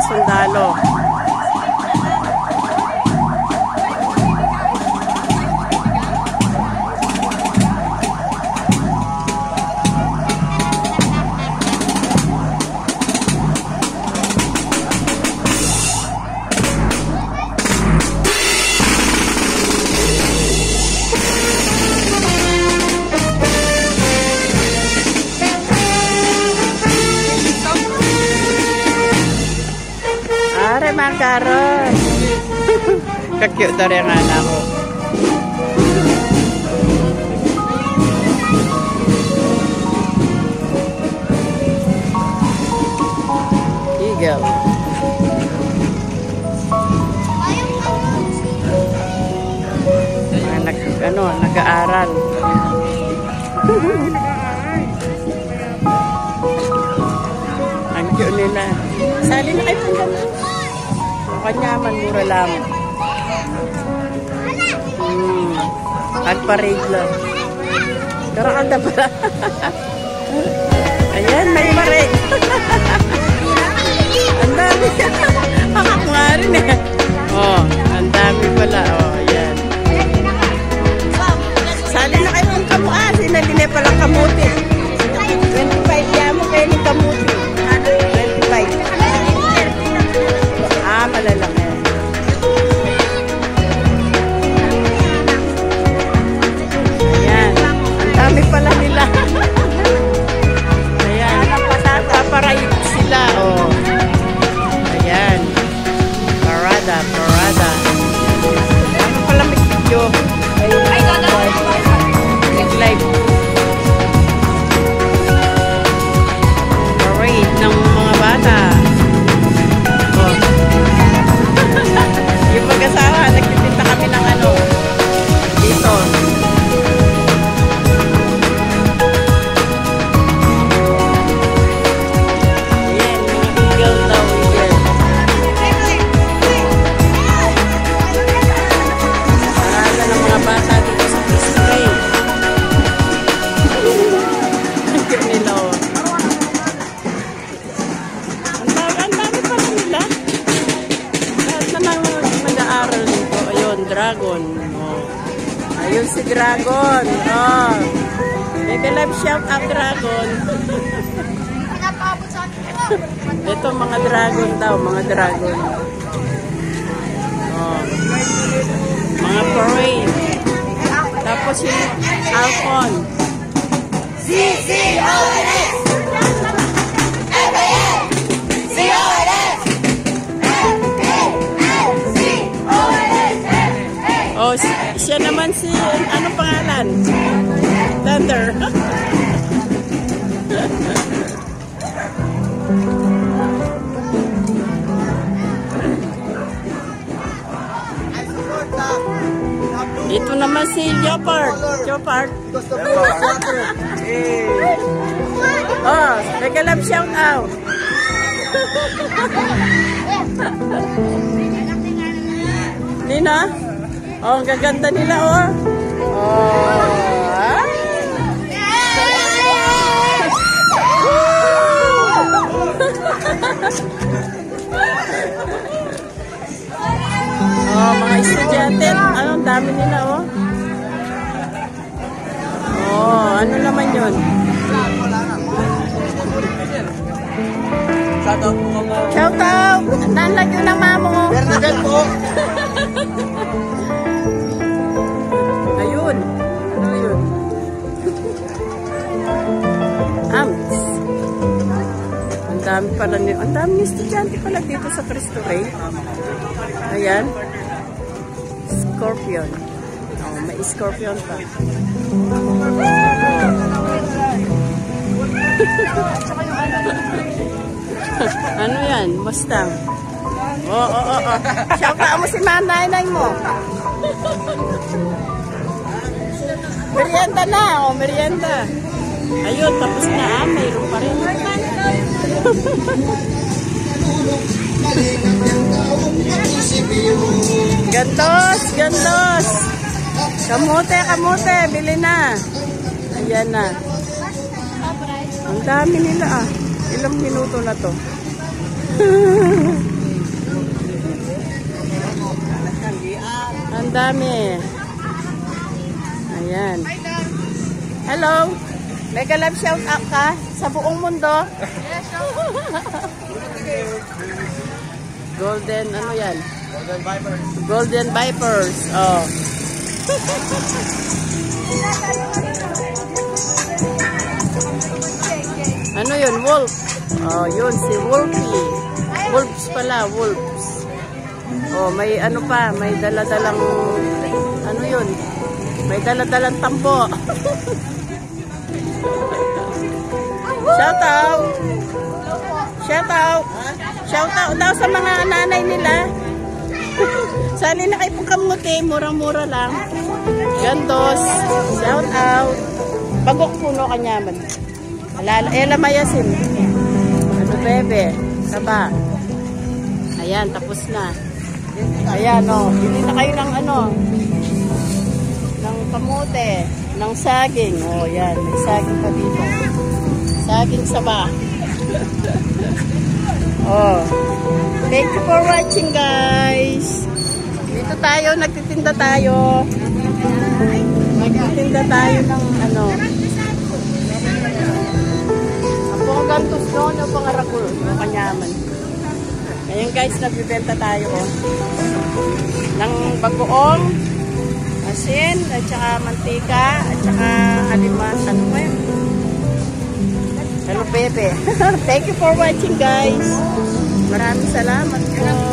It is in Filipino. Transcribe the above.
sundalo. Makaron. Kakute daw yung anak ko. Eagle. Nag-aaral. Ang cute nila. Sali na kayo hanggang Kanyaman, mura lang. Pag-parade lang. Karakanda pala. Ayan, may parade. Ang dami. Akak nga rin eh. Oh, ang dami pala. Oh, ayan. Sali na kayo ng kamukha. Sinalini palang kamuti. 25 yan mo kayo ng kamuti. 25. Malalaki. Ayan. Ang dami pala nila. Ayan. Paparade sila. Oh. Ayan. Parada. Ano pala may video? Nag-live. Parade ng mga bata. Yung mag-asawa, nagtitinta kami ng ano, dito. Ayan, mga eagle daw, eagle. Parada ng mga bata dito sa Christmas. Ang cute nila, oh. Ang dami pala nila. Mag-aaral dito. Ayun, dragon. Oh. Ayun si dragon. Oh. Mega live shout out dragon. Ito mga dragon daw. Mga dragon. Oh. Mga parade. Tapos yung Alcon. C-C-O-N-S Oh, siya naman si, anong pangalan? Thunder. Ito naman si Leopard. Oh, nag-alap shout out. Nina? Oh, ang gaganda nila, oh. Oh, ah? Oh, mga estudyante. Ano, ang dami nila, oh. Oh, ano naman yun? Shout out! Nalag yun ang mamo mo. Bernadette po. Ayun. Ano yun? Amps. Ang dami pala nila. Ang dami ng estudyante pala dito sa Cristo Rey. Ayan. Scorpion. Oh, may scorpion pa. Ano yan? Mustang. Oo. Shout out mo si nanay mo. Merienda na. Oh, merienda. Ayun, tapos na. Mayroon pa rin. Gandos. Kamote. Bili na. Ayan na. Ang dami nila ah. Ilang minuto na to. Ang dami. Ayan. Hello. Mega love shout out ka sa buong mundo. Yes, Golden, ano yan? Golden Vipers. Golden Vipers. Oh. Ano yun? Wolf. Oh, yun. Si Wolfie. Wolves pala. Wolves. Oh, may ano pa. May daladalang ano yun? May daladalang tambo. Shout out. Shout out. Shout out daw sa mga nanay nila. Sali na kayo kamuti. Murang-mura lang. Gandos. Shout out. Bagok puno kanyaman. Ela mayasin. Ano bebe? Saba. Ayan, tapos na. Ayan, o. Bili na kayo ng ano. Ng kamote. Ng saging. O, yan. May saging pa dito. Saging saba. Oh. Thank you for watching, guys. Dito tayo, nagtitinda tayo. Nagtitinda tayo ng ano. Ang gantos doon, ang pangarakul, ang kanyaman. Ngayon guys, nagbibenta tayo oh. Ng bagoong, asin, at saka mantika, at saka halimas. Ano ba yun? Hello, bebe. Thank you for watching, guys. Maraming salamat po.